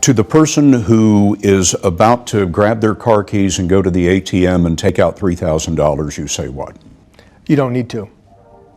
To the person who is about to grab their car keys and go to the ATM and take out $3,000, you say what? You don't need to.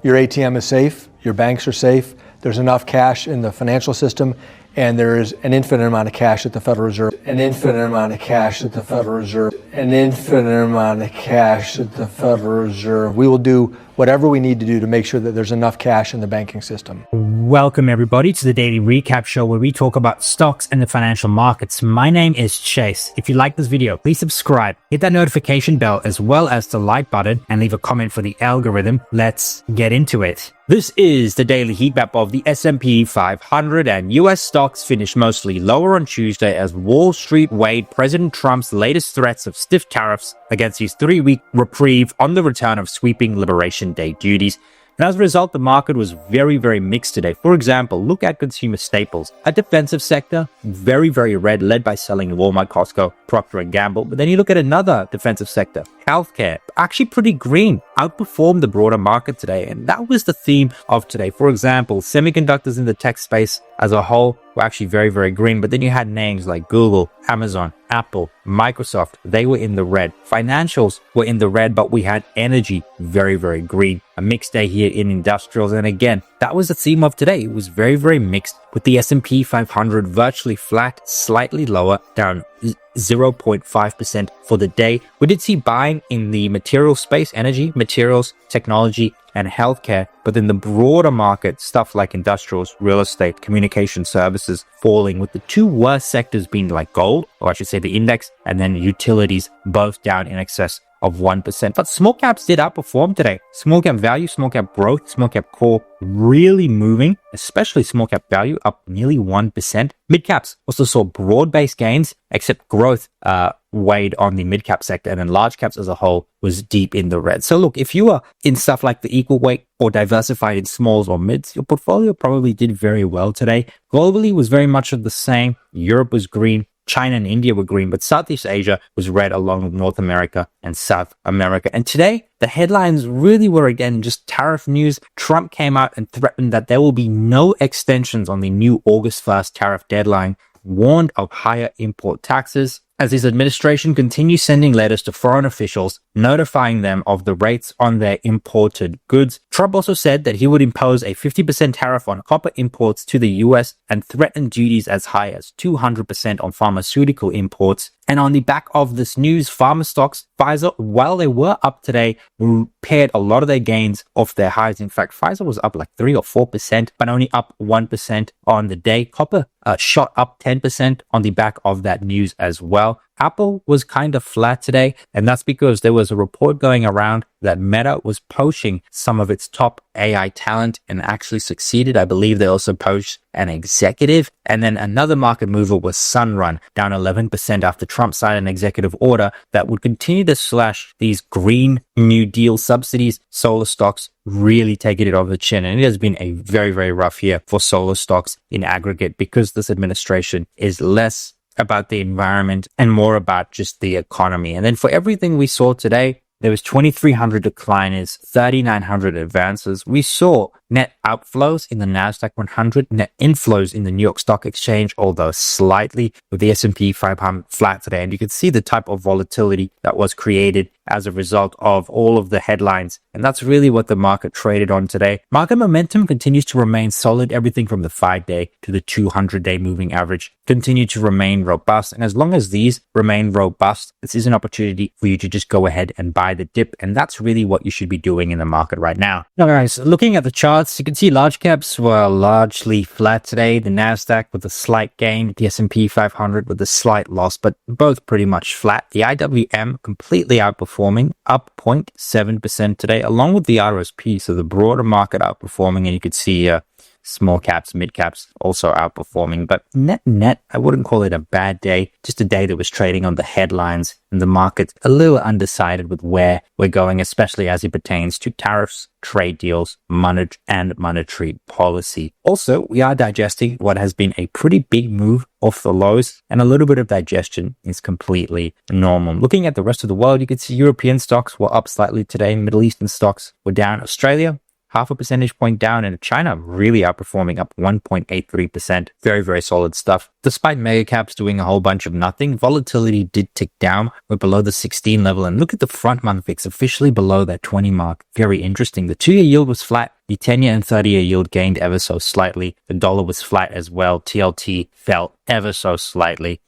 Your ATM is safe, your banks are safe, there's enough cash in the financial system, and there is an infinite amount of cash at the Federal Reserve. An infinite amount of cash at the Federal Reserve. An infinite amount of cash at the Federal Reserve. We will do whatever we need to do to make sure that there's enough cash in the banking system. Welcome everybody to the Daily Recap Show, where we talk about stocks and the financial markets. My name is Chase. If you like this video, please subscribe, hit that notification bell as well as the like button, and leave a comment for the algorithm. Let's get into it. This is the daily heat map of the S&P 500, and US stocks finished mostly lower on Tuesday as Wall Street weighed President Trump's latest threats of stiff tariffs against his 3-week reprieve on the return of sweeping Liberation Day duties. And as a result, the market was very mixed today. For example, look at consumer staples. A defensive sector, very red, led by selling Walmart, Costco, Procter & Gamble. But then you look at another defensive sector, healthcare, actually pretty green, outperformed the broader market today. And that was the theme of today. For example, semiconductors in the tech space as a whole were actually very green. But then you had names like Google, Amazon, Apple, Microsoft, they were in the red. Financials were in the red, but we had energy very green. A mixed day here in industrials. And again, that was the theme of today. It was very mixed, with the S&P 500 virtually flat, slightly lower, down 0.5% for the day. We did see buying in the material space, energy, materials, technology, and healthcare. But in the broader market, stuff like industrials, real estate, communication services falling, with the two worst sectors being like gold, or I should say the index, and then utilities, both down in excess of 1%. But small caps did outperform today. Small cap value, small cap growth, small cap core really moving, especially small cap value up nearly 1%. Mid caps also saw broad-based gains, except growth weighed on the mid cap sector, and then large caps as a whole was deep in the red. So look, if you are in stuff like the equal weight or diversified in smalls or mids, your portfolio probably did very well today. Globally was very much of the same. Europe was green. China and India were green, but Southeast Asia was red, along with North America and South America. And today, the headlines really were, again, just tariff news. Trump came out and threatened that there will be no extensions on the new August 1st tariff deadline, warned of higher import taxes, as his administration continues sending letters to foreign officials notifying them of the rates on their imported goods. Trump also said that he would impose a 50% tariff on copper imports to the US and threatened duties as high as 200% on pharmaceutical imports. And on the back of this news, pharma stocks, Pfizer, while they were up today, paired a lot of their gains off their highs. In fact, Pfizer was up like 3 or 4%, but only up 1% on the day. Copper shot up 10% on the back of that news as well. Apple was kind of flat today, and that's because there was a report going around that Meta was poaching some of its top AI talent and actually succeeded. I believe they also poached an executive. And then another market mover was Sunrun, down 11% after Trump signed an executive order that would continue to slash these Green New Deal subsidies. Solar stocks really taking it over the chin. And it has been a very rough year for solar stocks in aggregate, because this administration is less about the environment and more about just the economy. And then for everything we saw today, there was 2,300 decliners, 3,900 advances. We saw net outflows in the NASDAQ 100, net inflows in the New York Stock Exchange, although slightly, with the S&P 500 flat today. And you can see the type of volatility that was created as a result of all of the headlines. And that's really what the market traded on today. Market momentum continues to remain solid. Everything from the 5-day to the 200-day moving average continue to remain robust. And as long as these remain robust, this is an opportunity for you to just go ahead and buy the dip. And that's really what you should be doing in the market right now. Now guys, looking at the charts, you can see large caps were largely flat today. The NASDAQ with a slight gain, the S&P 500 with a slight loss, but both pretty much flat. The IWM completely outperforming, up 0.7% today, along with the RSP. So the broader market outperforming, and you could see small caps, mid caps also outperforming. But net, I wouldn't call it a bad day, just a day that was trading on the headlines, and the market's a little undecided with where we're going, especially as it pertains to tariffs, trade deals, monetary policy. Also, we are digesting what has been a pretty big move off the lows, and a little bit of digestion is completely normal. Looking at the rest of the world, you can see European stocks were up slightly today. Middle Eastern stocks were down. Australia half a percentage point down, and China really outperforming, up 1.83%. Very, very solid stuff. Despite mega caps doing a whole bunch of nothing, volatility did tick down. We're below the 16 level, and look at the front month VIX, officially below that 20 mark. Very interesting. The 2-year yield was flat. The 10-year and 30-year yield gained ever so slightly. The dollar was flat as well. TLT fell ever so slightly,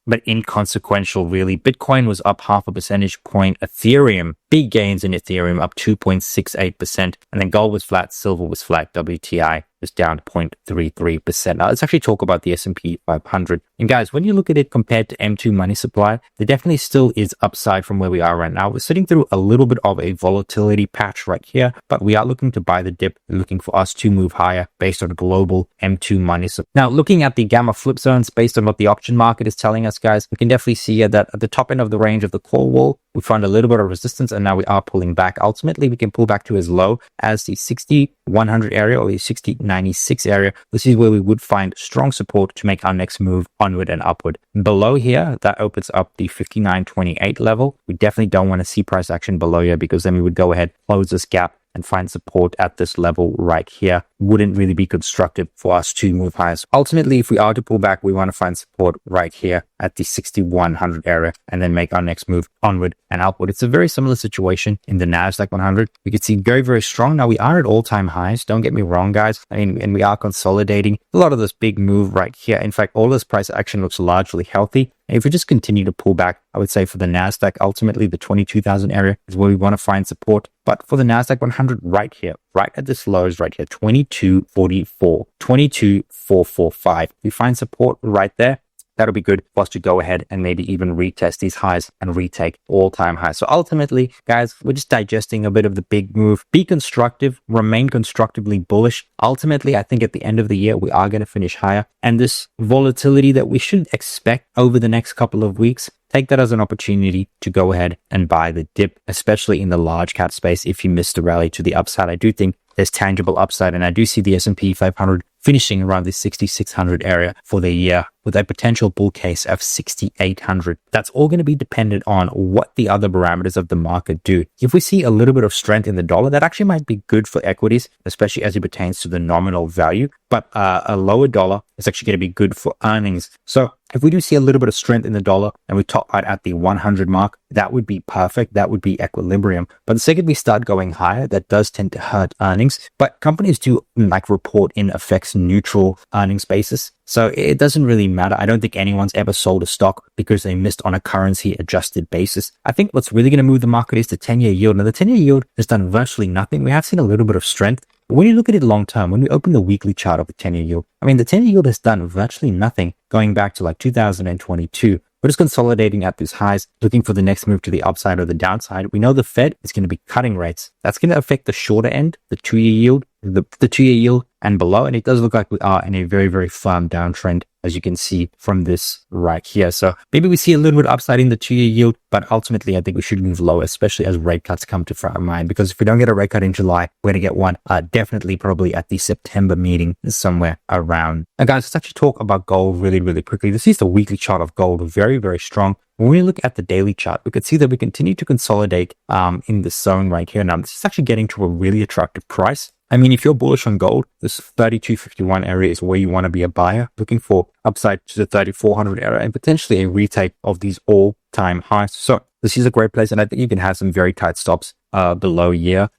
but inconsequential really. Bitcoin was up half a percentage point. Ethereum, big gains in Ethereum, up 2.68%. And then gold was flat, silver was flat, WTI was down 0.33%. Now let's actually talk about the S&P 500. And guys, when you look at it compared to M2 money supply, there definitely still is upside from where we are right now. We're sitting through a little bit of a volatility patch right here, but we are looking to buy the dip. We're looking for us to move higher based on global M2 money supply. Now, looking at the gamma flip zones based on what the option market is telling us, guys, we can definitely see that at the top end of the range of the call wall, we found a little bit of resistance, and now we are pulling back. Ultimately, we can pull back to as low as the 60-100 area or the 60-96 area. This is where we would find strong support to make our next move onward and upward. Below here, that opens up the 59.28 level. We definitely don't want to see price action below here, because then we would go ahead, close this gap, and find support at this level right here. Wouldn't really be constructive for us to move higher. So ultimately, if we are to pull back, we want to find support right here at the 6100 area and then make our next move onward and upward. It's a very similar situation in the NASDAQ 100. We can see very, very strong. Now we are at all-time highs. Don't get me wrong, guys. I mean, and we are consolidating a lot of this big move right here. In fact, all this price action looks largely healthy. And if we just continue to pull back, I would say for the NASDAQ, ultimately the 22,000 area is where we want to find support. But for the NASDAQ 100 right here, right at this lows right here, 2244, 22445, we find support right there. That'll be good for us to go ahead and maybe even retest these highs and retake all-time highs. So ultimately, guys, we're just digesting a bit of the big move. Be constructive, remain constructively bullish. Ultimately, I think at the end of the year, we are going to finish higher. And this volatility that we should expect over the next couple of weeks, take that as an opportunity to go ahead and buy the dip, especially in the large cap space. If you missed the rally to the upside, I do think there's tangible upside, and I do see the S&P 500 finishing around the 6,600 area for the year with a potential bull case of 6,800. That's all going to be dependent on what the other parameters of the market do. If we see a little bit of strength in the dollar, that actually might be good for equities, especially as it pertains to the nominal value. But a lower dollar is actually going to be good for earnings. So if we do see a little bit of strength in the dollar and we top out at the 100 mark, that would be perfect. That would be equilibrium. But the second we start going higher, that does tend to hurt earnings. But companies do report in effects neutral earnings basis. So it doesn't really matter. I don't think anyone's ever sold a stock because they missed on a currency adjusted basis. I think what's really going to move the market is the 10-year yield. Now the 10-year yield has done virtually nothing. We have seen a little bit of strength. But when you look at it long term, when we open the weekly chart of the 10-year yield, I mean, the 10-year yield has done virtually nothing going back to 2022. We're just consolidating at these highs, looking for the next move to the upside or the downside. We know the Fed is going to be cutting rates. That's going to affect the shorter end, the 2-year yield, the 2-year yield and below. And it does look like we are in a very, very firm downtrend, as you can see from this right here. So maybe we see a little bit upside in the 2-year yield, but ultimately I think we should move lower, especially as rate cuts come to front of mind. Because if we don't get a rate cut in July, we're going to get one definitely probably at the September meeting somewhere around. Now guys, let's actually talk about gold really, really quickly. This is the weekly chart of gold, very, very strong. When we look at the daily chart, we could see that we continue to consolidate in this zone right here. Now, this is actually getting to a really attractive price. I mean, if you're bullish on gold, this 3251 area is where you want to be a buyer, looking for upside to the 3400 area and potentially a retake of these all-time highs. So this is a great place, and I think you can have some very tight stops below here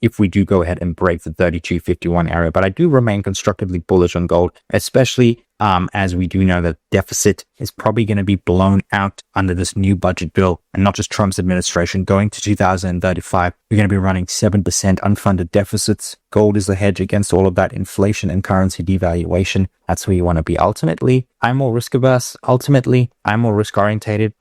if we do go ahead and break the 3251 area. But I do remain constructively bullish on gold, especially as we do know that deficit is probably going to be blown out under this new budget bill, and not just Trump's administration. Going to 2035, we're going to be running 7% unfunded deficits. Gold is the hedge against all of that inflation and currency devaluation. That's where you want to be. Ultimately, I'm more risk averse. Ultimately, I'm more risk orientated.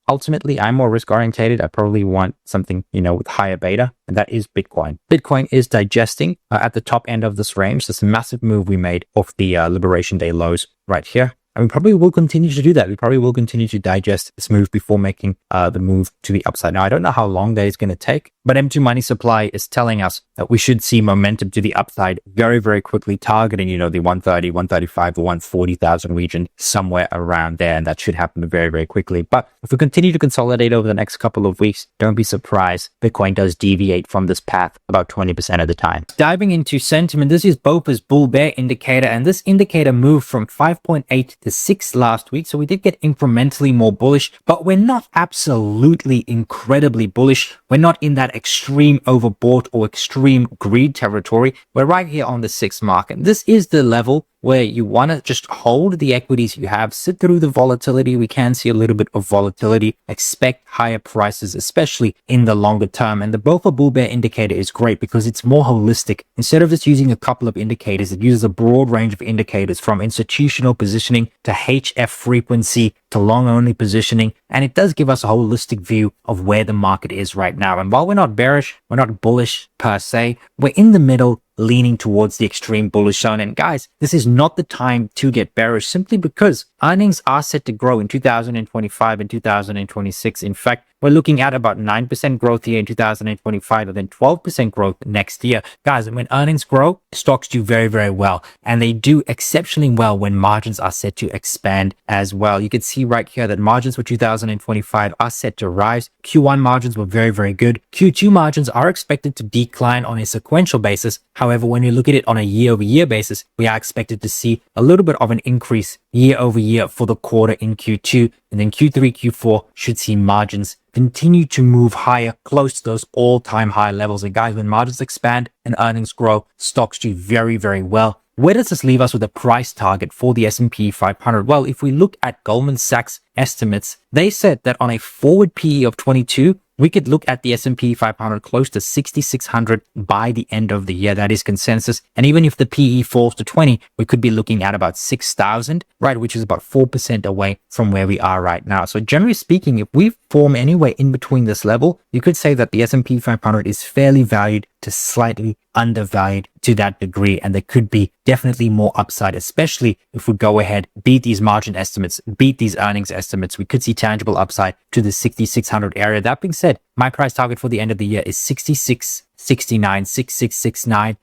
Ultimately, I'm more risk orientated. I probably want something, with higher beta, and that is Bitcoin. Bitcoin is digesting at the top end of this range. This massive move we made off the Liberation Day lows right here. And we probably will continue to do that. We probably will continue to digest this move before making the move to the upside. Now, I don't know how long that is going to take, but M2 money supply is telling us that we should see momentum to the upside very, very quickly, targeting, the 130, 135, or 140,000 region, somewhere around there. And that should happen very, very quickly. But if we continue to consolidate over the next couple of weeks, don't be surprised. Bitcoin does deviate from this path about 20% of the time. Diving into sentiment, this is BOPA's bull bear indicator, and this indicator moved from 5.8 to 6 last week. So we did get incrementally more bullish, but we're not absolutely incredibly bullish. We're not in that extreme overbought or extreme greed territory. We're right here on the 6 mark, and this is the level where you want to just hold the equities you have, sit through the volatility. We can see a little bit of volatility, expect higher prices, especially in the longer term. And the BOPA bull bear indicator is great because it's more holistic. Instead of just using a couple of indicators, it uses a broad range of indicators from institutional positioning to HF frequency to long only positioning. And it does give us a holistic view of where the market is right now. And while we're not bearish, we're not bullish per se, we're in the middle, leaning towards the extreme bullish zone. And guys, this is not the time to get bearish, simply because earnings are set to grow in 2025 and 2026. In fact, we're looking at about 9% growth here in 2025 and then 12% growth next year. Guys, when earnings grow, stocks do very, very well. And they do exceptionally well when margins are set to expand as well. You can see right here that margins for 2025 are set to rise. Q1 margins were very, very good. Q2 margins are expected to decline on a sequential basis. However, when you look at it on a year-over-year basis, we are expected to see a little bit of an increase year-over-year for the quarter in Q2. And then Q3, Q4 should see margins continue to move higher, close to those all-time high levels. And guys, when margins expand and earnings grow, stocks do very, very well. Where does this leave us with a price target for the S&P 500? Well, if we look at Goldman Sachs estimates, they said that on a forward PE of 22, we could look at the S&P 500 close to 6,600 by the end of the year. That is consensus. And even if the PE falls to 20, we could be looking at about 6,000, right? Which is about 4% away from where we are right now. So generally speaking, if we form anywhere in between this level, you could say that the S&P 500 is fairly valued to slightly undervalued to that degree. And there could be definitely more upside, especially if we go ahead, beat these margin estimates, beat these earnings estimates. We could see tangible upside to the 6,600 area. That being said, my price target for the end of the year is 66.69, 6669.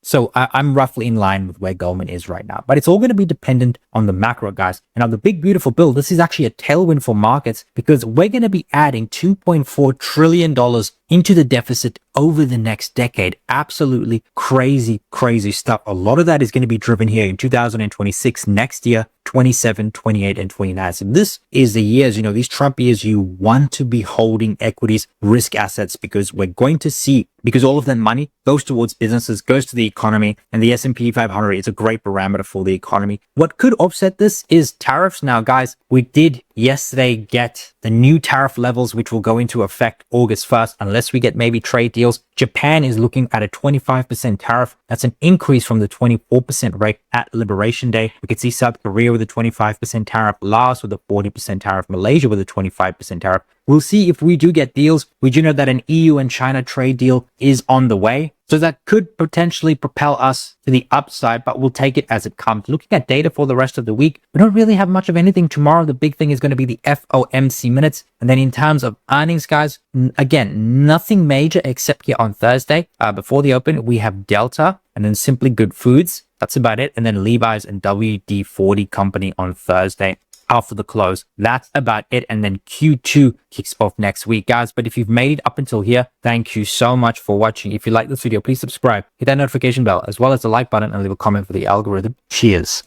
So I'm roughly in line with where Goldman is right now, but it's all going to be dependent on the macro, guys. And now the big, beautiful bill, this is actually a tailwind for markets because we're going to be adding $2.4 trillion into the deficit over the next decade. Absolutely crazy, crazy stuff. A lot of that is going to be driven here in 2026, next year, 27, 28, and 29. So this is the years, these Trump years, you want to be holding equities, risk assets, because we're going to see, because all of that money goes towards businesses, goes to the economy, and the S&P 500 is a great parameter for the economy. What could offset this is tariffs. Now, guys, we did yesterday get the new tariff levels, which will go into effect August 1st, unless we get maybe trade deals. Japan is looking at a 25% tariff. That's an increase from the 24% rate at Liberation Day. We could see South Korea with a 25% tariff, Laos with a 40% tariff, Malaysia with a 25% tariff. We'll see if we do get deals. We do know that an EU and China trade deal is on the way. So that could potentially propel us to the upside, but we'll take it as it comes. Looking at data for the rest of the week, we don't really have much of anything tomorrow. The big thing is going to be the FOMC minutes. And then in terms of earnings, guys, again, nothing major except here on Thursday. Before the open, we have Delta and then Simply Good Foods. That's about it. And then Levies and WD-40 Company on Thursday after the close. That's about it. And then Q2 kicks off next week, guys. But if you've made it up until here, thank you so much for watching. If you like this video, please subscribe, hit that notification bell, as well as the like button, and leave a comment for the algorithm. Cheers.